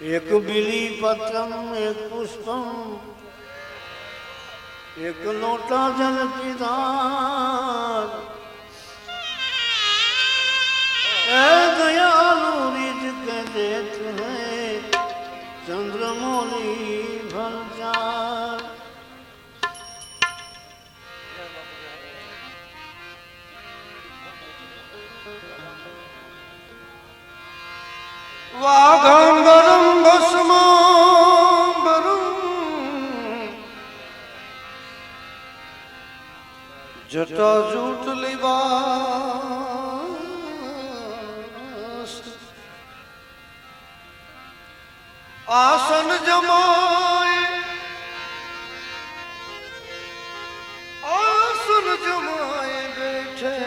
एक बिली पत्रम एक पुष्पम एक लोटा जल की दान दयालु रिज के देत है चंद्रमौली भरचार। वाघांबरम भस्मांबरम जटाजूट लिबास आसन जमाए बैठे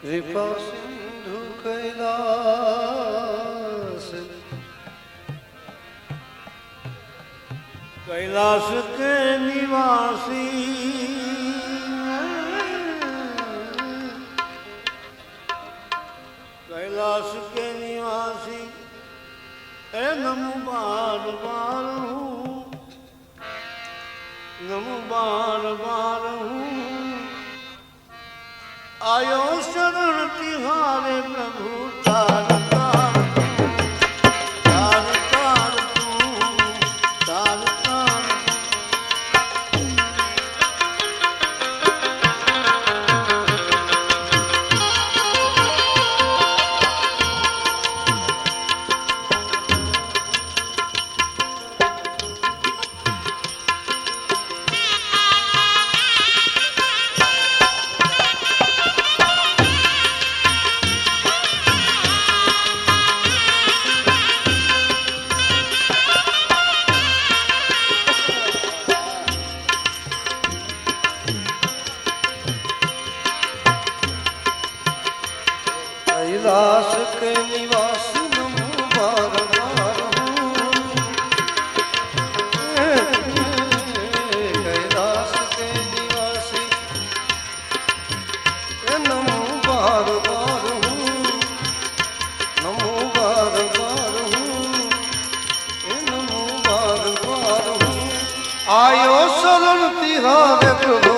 कृपा सिंधु कैलास कैलाश के निवासी कैलाश के निवासी ए नमो बार बार हूँ नमो बार बार हूँ आयो शरण तिहारे प्रभु तार कैलाश के निवासी नमो बार बार हूँ कैलाश के निवासी नमो बार बार हूँ नमो बार बार हूँ नमो बार बार हूँ आयो शरण तिहारे प्रभु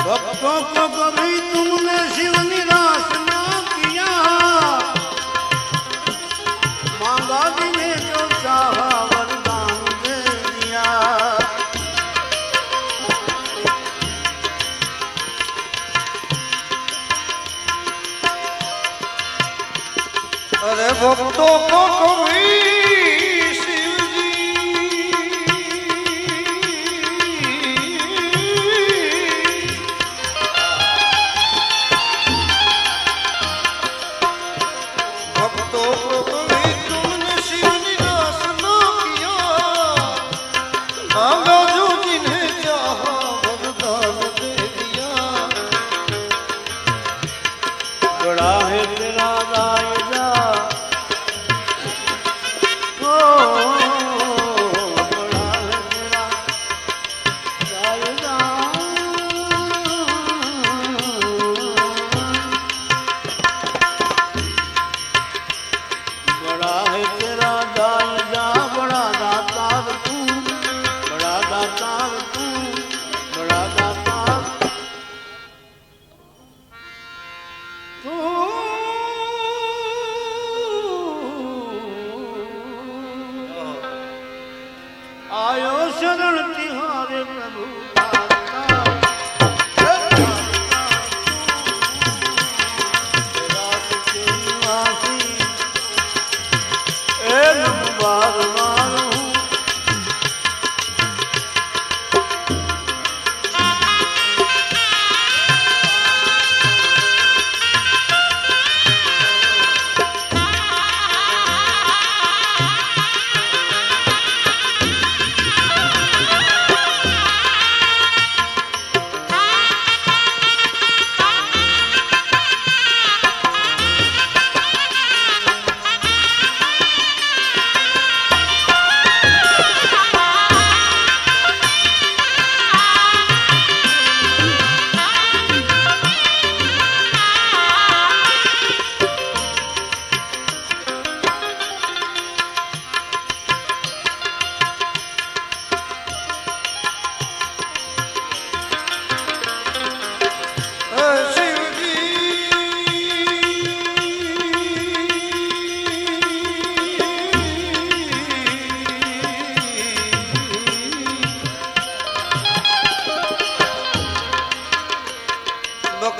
भक्तों को कभी तुमने शिव निराश न किया मांगा जिन्हें जो चाहा वरदान दे दिया। अरे भक्तों को कभी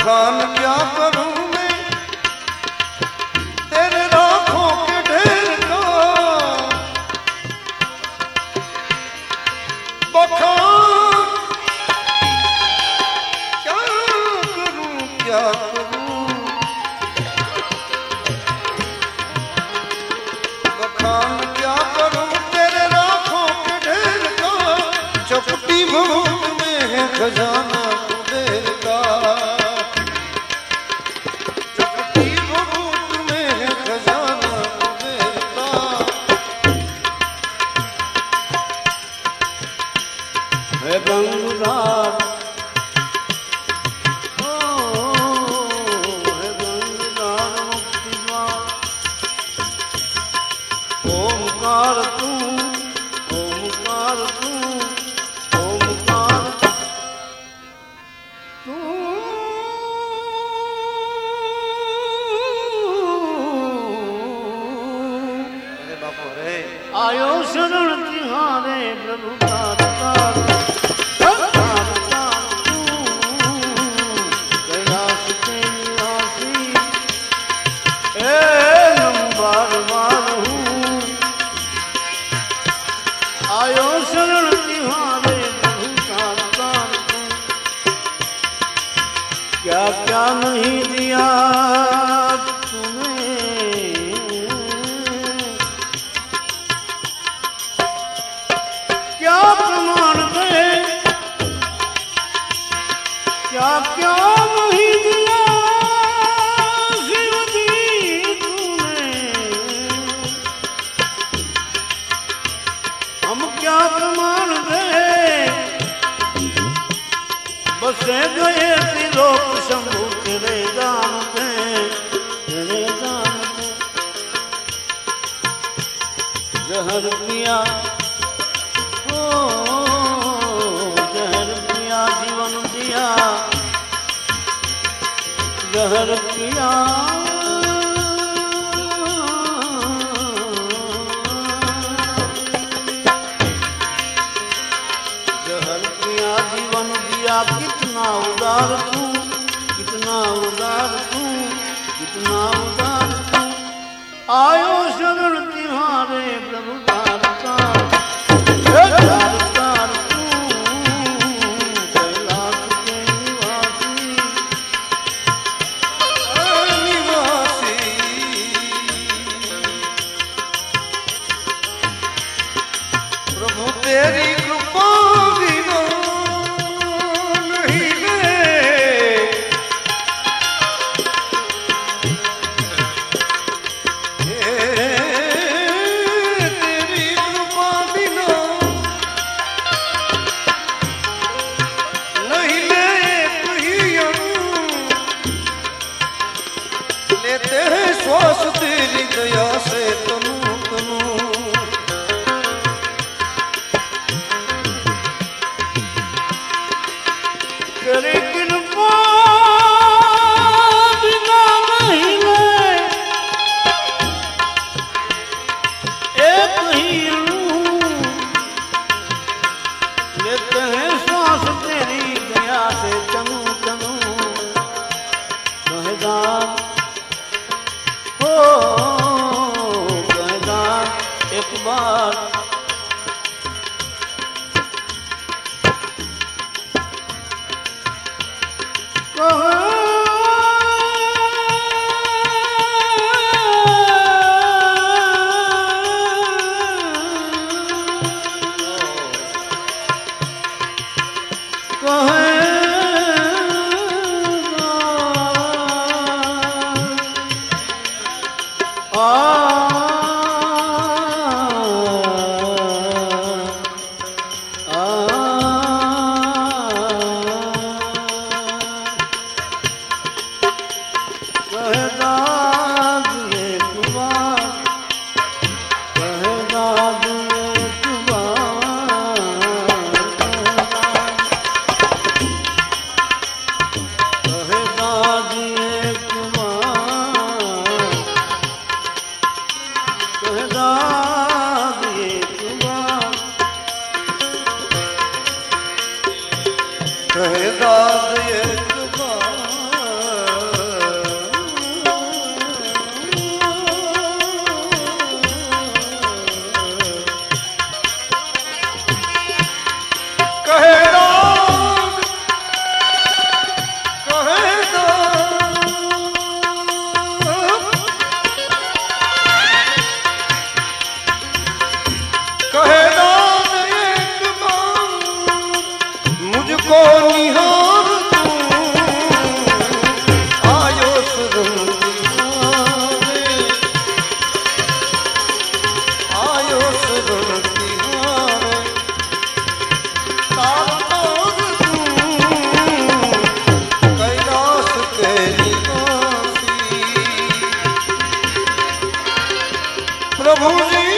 बखान क्या करूं मैं तेरे राखों के ढेर का बखान क्या करूं बखान क्या करूं तेरे राखों के ढेर का चपटी भूख में है खजाना आयो शरण तिहारे प्रभु तार कैलाश के निवासी ए नंबर बार हूँ आयो शरण तिहारे प्रभु तार क्या क्या नहीं दिया क्या नहीं दिया शिव जी तूने हम क्या प्रमाण दे बसे गए त्रिलोक शंभु तेरे दान पे जहर पिया हो जहर पिया जीवन दिया जहर पिया जहर पिया जीवन दिया कितना उदार तू कितना उदार तू कितना उदार तू आयो शरण तिहारे प्रभु तार तेरी कृपा बिना नहीं ले तेरी कृपा बिना नहीं ले लेते हैं श्वास तेरी दया से तनु तनु तेरी कृपा बिना नहीं ले एक ही लेते हैं श्वास तेरी दया से तनु तनु कहदार हो कहदार एक बार कहदाद एक बार નિહાર આયો સુરંગી આયો સુરંગી કૈલાસ કે નિવાસી પ્રભુજી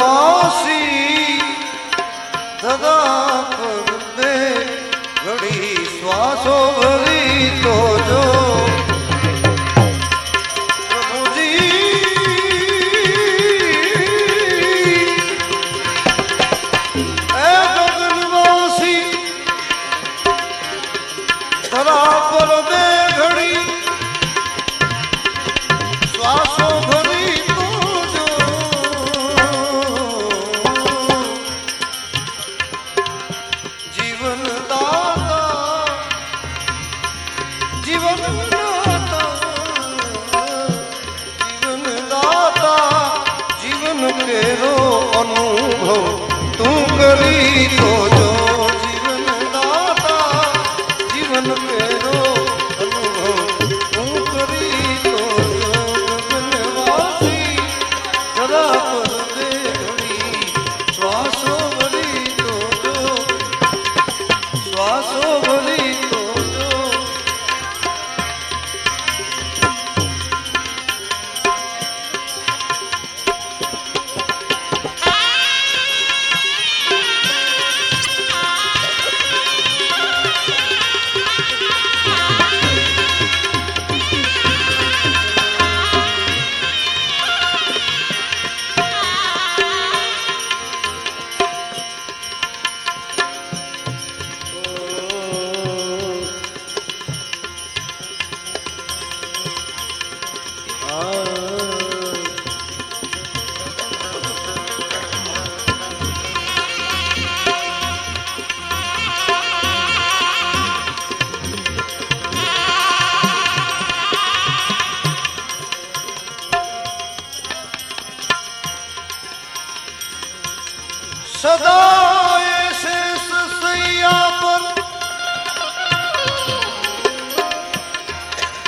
ગગનવાસી ધરા પર દે ઘડી શ્વાસો ભરી તો જો ગગનવાસી ધરા પર દે ઘડી શ્વાસો ભરી અનુભવ તું કરી તો જો જીવન દાતા જીવન મેરો અનુભવ તું કરી તો જો ગગનવાસી જરા પર દે ઘડી શ્વાસો ભરી તો જો શ્વાસો ભરી તો જો સદા એસે સૈયા પર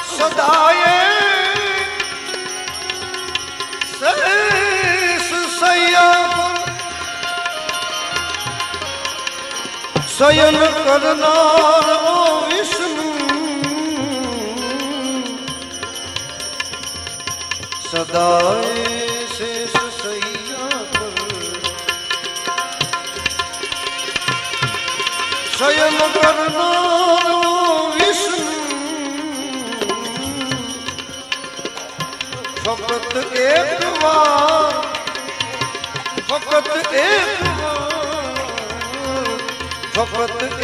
સદા સૈયા પર શયન કરનાર ઓ વિષ્ણુ સદા એસે સૈયા પર શયન કરનાર વિષ્ણુ ફક્ત એક વાર ફક્ત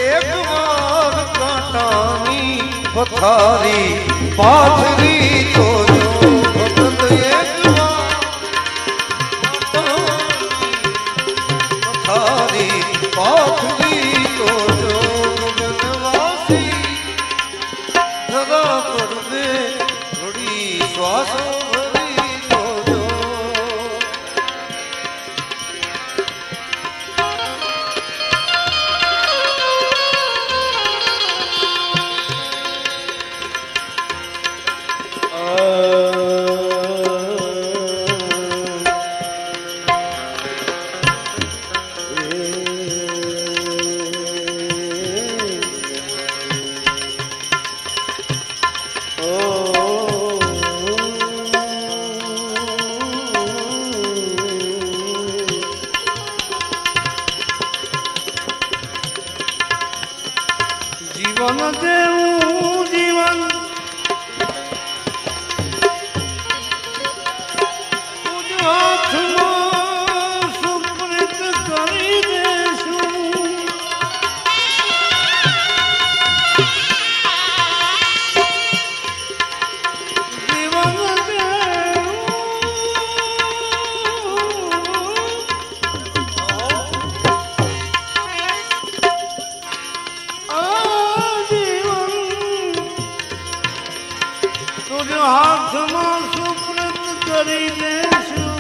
એક વાર કાંટાની પથારી પાથરી તો જો ફક્ત એક વાર પથારી પાથરી તો જો ગગનવાસી ધરા પર બે થોડી શ્વાસ ભરી તો જો જીવન દેવું જીવન હાથમાં સુપ્રીત કરી દેશું જીવન હાથમાં સુપ્રત કરી દેશું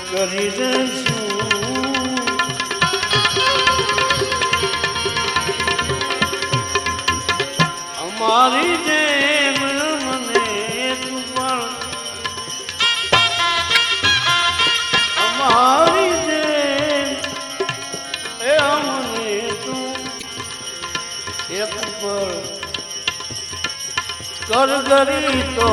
કરી દેશું અમારી જેમ મને તું પણ અમારી કરગરી તો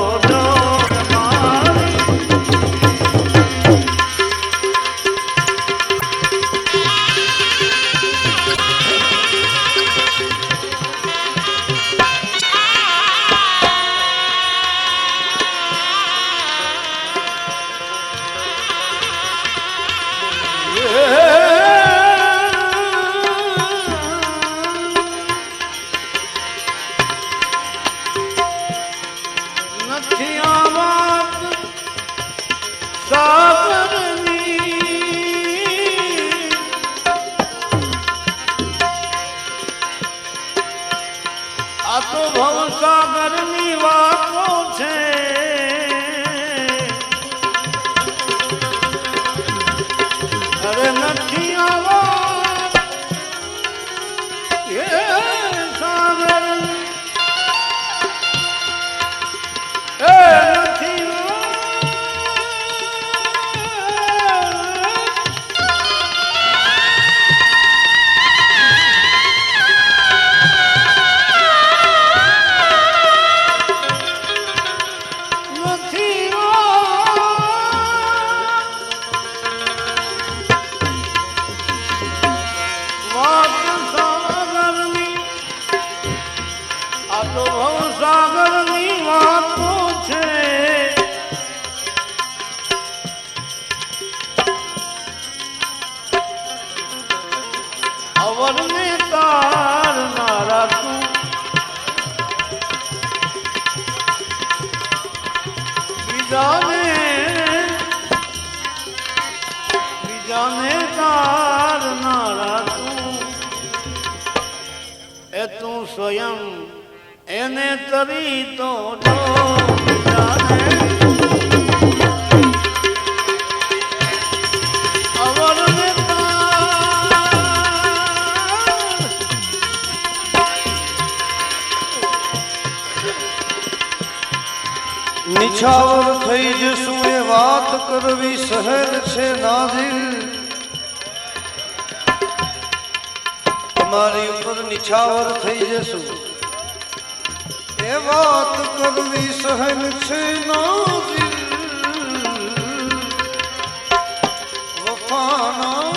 નથી આ વાત સાગરની આ તો ભવ સાગરની વાતો છે અરે નથી આ વાત સાગર સાગરની વાતો છે અવરને તારનારા તું બીજાને તારનારા તું એ તું સ્વયં એને તરી તો નિછાવર થઈ જશું એ વાત કરવી સહેલ છે નાઝિલ તમારી ઉપર નિછાવર થઈ જશું એ વાત કરવી સહેલ છે નાઝિલ વફાના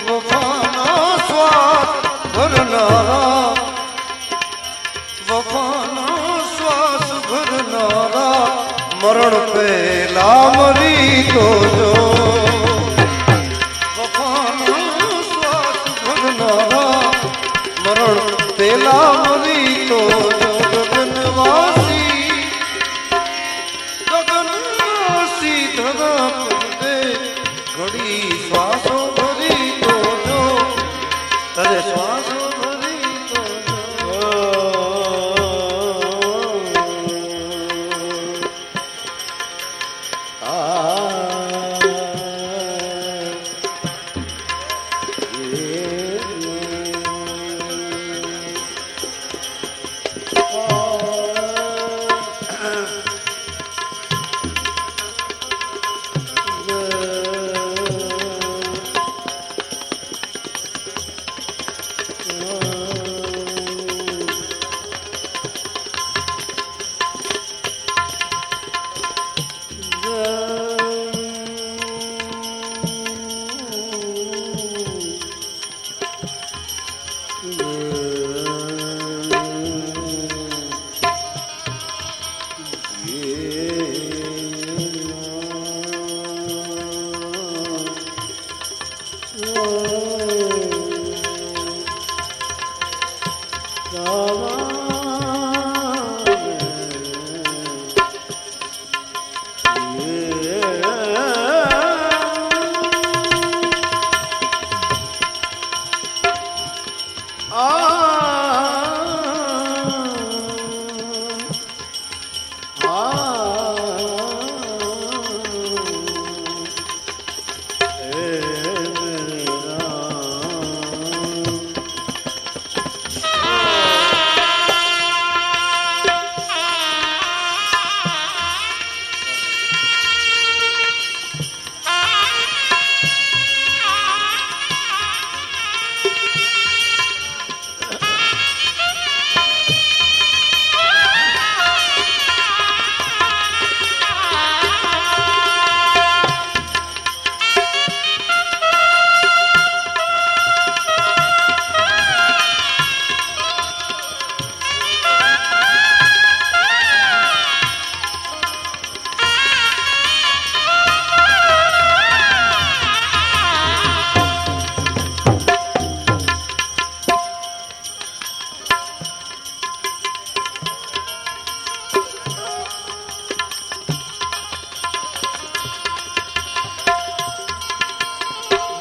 વફા તો જો વફાનો શ્વાસ ભરનારા મરણ પેલા મરી તો જો ગગનવાસી ધરા દે ઘડી શ્વાસો ભરી તો જો અરે શ્વાસો ભરી તો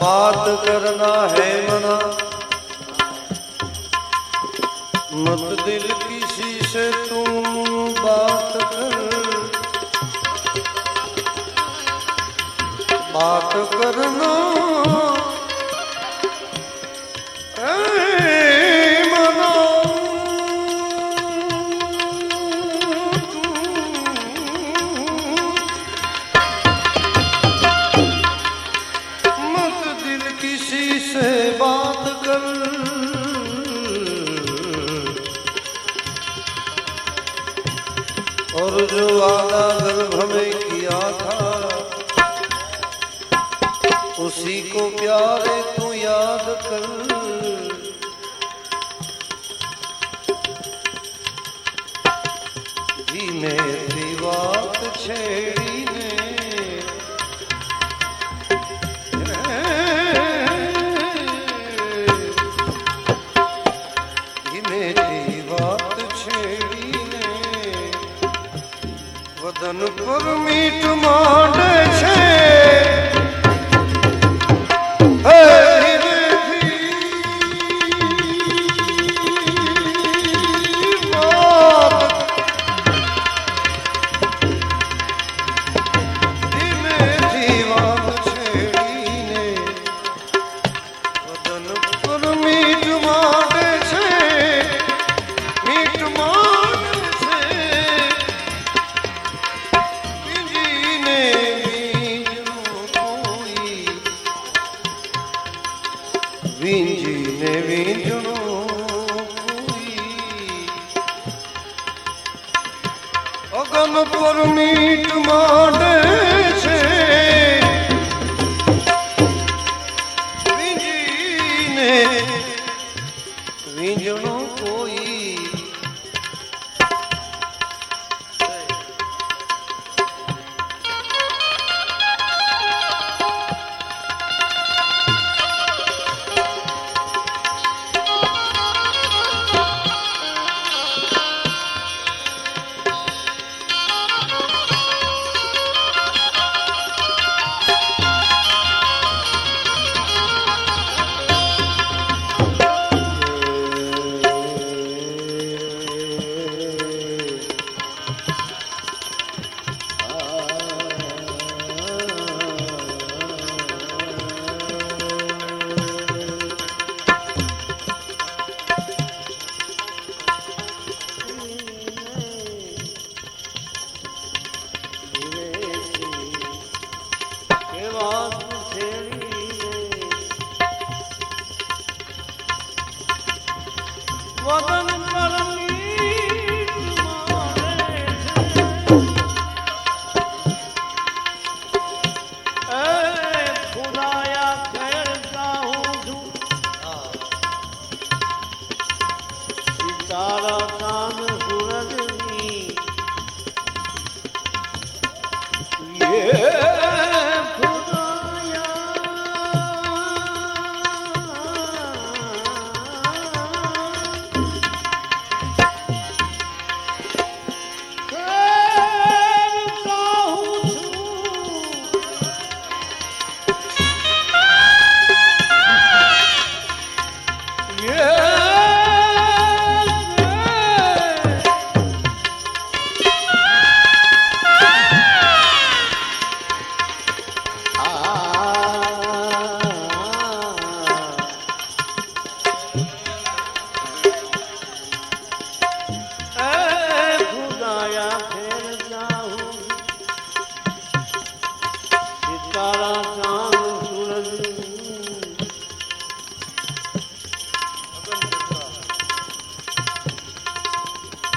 बात करना है मना मत दिल किसी से तुम बात कर बात करना है मना किसी से बात कर और जो वादा गर्भ में किया था उसी को प्यारे तू याद कर जी मेरी बात छेड़ी ने मेरी बात छेड़ी ने वदन पर मीट मांडे छे વીંજીને વીંજણો અગમ પર મીટ માંડે છે વીંજીને વીંજણો કોઈ વદન પરમીત મારે છે. એ ખુદાયા ખેરતા હું છું સિતારા ચાંદ સૂરજની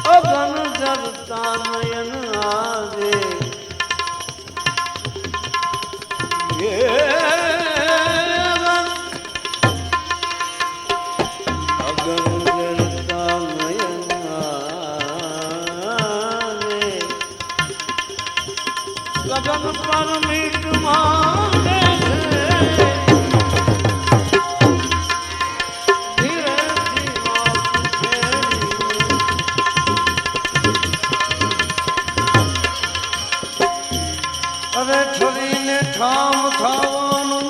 અગન જરતા નયન આવે અગન જરતા નયન આવે લગન પર મીટ માંગે અરે છરીને ઠામ ખાવાનું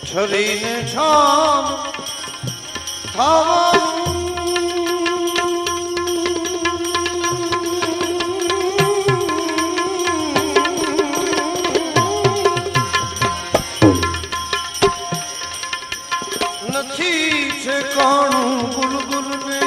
છરીને ઠામ ખાવાનું નથી છે કાણું ગુલગુલ ને